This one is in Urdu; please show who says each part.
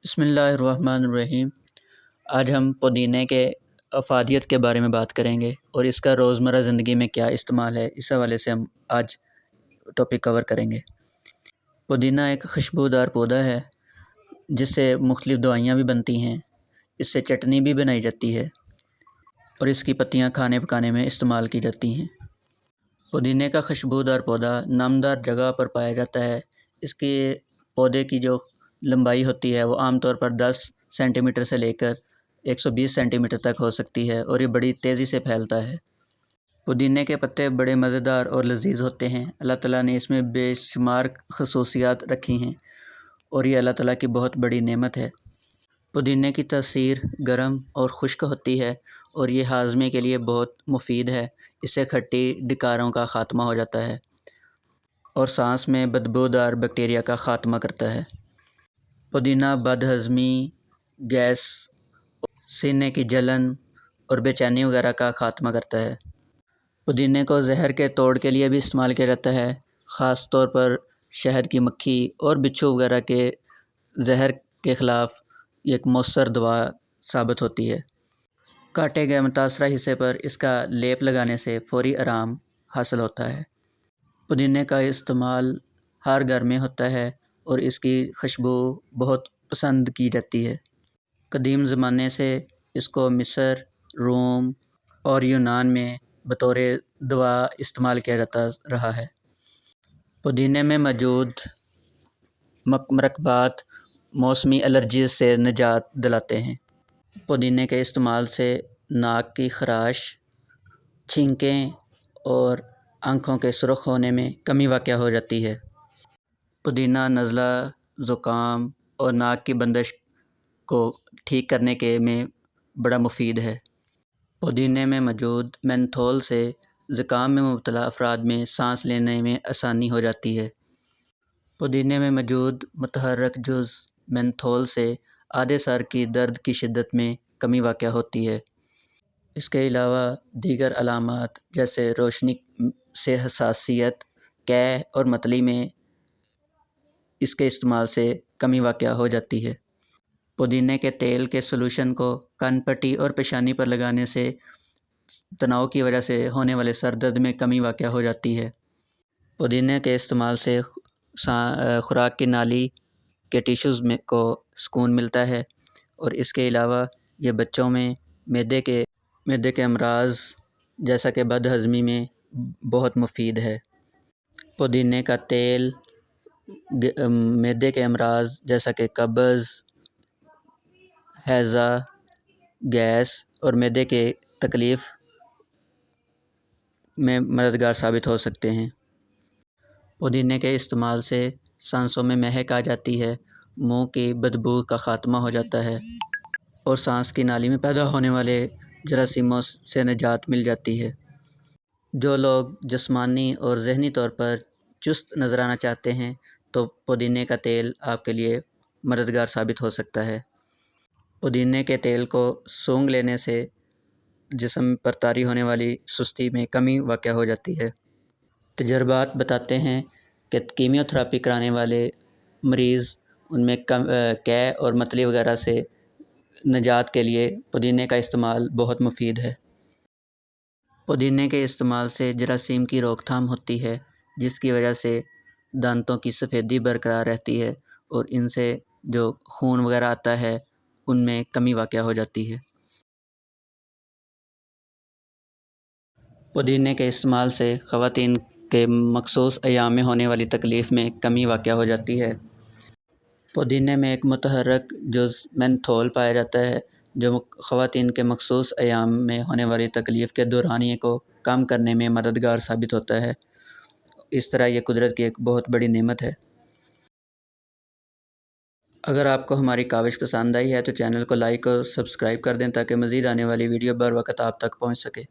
Speaker 1: بسم اللہ الرحمن الرحیم۔ آج ہم پودینے کے افادیت کے بارے میں بات کریں گے اور اس کا روزمرہ زندگی میں کیا استعمال ہے، اس حوالے سے ہم آج ٹاپک کور کریں گے۔ پودینہ ایک خوشبودار پودا ہے جس سے مختلف دوائیاں بھی بنتی ہیں، اس سے چٹنی بھی بنائی جاتی ہے اور اس کی پتیاں کھانے پکانے میں استعمال کی جاتی ہیں۔ پودینے کا خوشبودار پودا نمدار جگہ پر پایا جاتا ہے۔ اس کے پودے کی جو لمبائی ہوتی ہے وہ عام طور پر 10 سینٹی میٹر سے لے کر 120 سینٹی میٹر تک ہو سکتی ہے اور یہ بڑی تیزی سے پھیلتا ہے۔ پودینے کے پتے بڑے مزیدار اور لذیذ ہوتے ہیں۔ اللہ تعالیٰ نے اس میں بے شمار خصوصیات رکھی ہیں اور یہ اللہ تعالیٰ کی بہت بڑی نعمت ہے۔ پودینے کی تاثیر گرم اور خشک ہوتی ہے اور یہ ہاضمے کے لیے بہت مفید ہے۔ اس سے کھٹی ڈکاروں کا خاتمہ ہو جاتا ہے اور سانس میں بدبودار بیکٹیریا کا خاتمہ کرتا ہے۔ پودینہ بد ہضمی، گیس، سینے کی جلن اور بے چینی وغیرہ کا خاتمہ کرتا ہے۔ پودینے کو زہر کے توڑ کے لیے بھی استعمال کیا جاتا ہے، خاص طور پر شہد کی مکھی اور بچھو وغیرہ کے زہر کے خلاف یہ ایک مؤثر دوا ثابت ہوتی ہے۔ کاٹے گئے متاثرہ حصے پر اس کا لیپ لگانے سے فوری آرام حاصل ہوتا ہے۔ پودینے کا استعمال ہر گھر میں ہوتا ہے اور اس کی خوشبو بہت پسند کی جاتی ہے۔ قدیم زمانے سے اس کو مصر، روم اور یونان میں بطور دوا استعمال کیا جاتا رہا ہے۔ پودینے میں موجود مرکبات موسمی الرجی سے نجات دلاتے ہیں۔ پودینے کے استعمال سے ناک کی خراش، چھینکیں اور آنکھوں کے سرخ ہونے میں کمی واقع ہو جاتی ہے۔ پودینہ نزلہ، زکام اور ناک کی بندش کو ٹھیک کرنے کے میں بڑا مفید ہے۔ پودینے میں موجود مینتھول سے زکام میں مبتلا افراد میں سانس لینے میں آسانی ہو جاتی ہے۔ پودینے میں موجود متحرک جز مینتھول سے آدھے سر کی درد کی شدت میں کمی واقع ہوتی ہے۔ اس کے علاوہ دیگر علامات جیسے روشنی سے حساسیت، قے اور متلی میں اس کے استعمال سے کمی واقع ہو جاتی ہے۔ پودینے کے تیل کے سلوشن کو کان پٹی اور پیشانی پر لگانے سے تناؤ کی وجہ سے ہونے والے سر درد میں کمی واقع ہو جاتی ہے۔ پودینے کے استعمال سے خوراک کی نالی کے ٹیشوز کو سکون ملتا ہے اور اس کے علاوہ یہ بچوں میں معدے کے امراض جیسا کہ بد ہضمی میں بہت مفید ہے۔ پودینے کا تیل معدے کے امراض جیسا کہ قبض، ہیضہ، گیس اور معدے کے تکلیف میں مددگار ثابت ہو سکتے ہیں۔ پودینے کے استعمال سے سانسوں میں مہک آ جاتی ہے، منہ کی بدبو کا خاتمہ ہو جاتا ہے اور سانس کی نالی میں پیدا ہونے والے جراثیموں سے نجات مل جاتی ہے۔ جو لوگ جسمانی اور ذہنی طور پر چست نظر آنا چاہتے ہیں تو پودینے کا تیل آپ کے لیے مددگار ثابت ہو سکتا ہے۔ پودینے کے تیل کو سونگھ لینے سے جسم پر طاری ہونے والی سستی میں کمی واقع ہو جاتی ہے۔ تجربات بتاتے ہیں کہ کیمیو تھراپی کرانے والے مریض ان میں قے اور متلی وغیرہ سے نجات کے لیے پودینے کا استعمال بہت مفید ہے۔ پودینے کے استعمال سے جراثیم کی روک تھام ہوتی ہے، جس کی وجہ سے دانتوں کی سفیدی برقرار رہتی ہے اور ان سے جو خون وغیرہ آتا ہے ان میں کمی واقع ہو جاتی ہے۔ پودینے کے استعمال سے خواتین کے مخصوص ایام میں ہونے والی تکلیف میں کمی واقع ہو جاتی ہے۔ پودینے میں ایک متحرک جز مینتھول پایا جاتا ہے جو خواتین کے مخصوص ایام میں ہونے والی تکلیف کے دورانیے کو کم کرنے میں مددگار ثابت ہوتا ہے۔ اس طرح یہ قدرت کی ایک بہت بڑی نعمت ہے۔ اگر آپ کو ہماری کاوش پسند آئی ہے تو چینل کو لائک اور سبسکرائب کر دیں تاکہ مزید آنے والی ویڈیو بر وقت آپ تک پہنچ سکے۔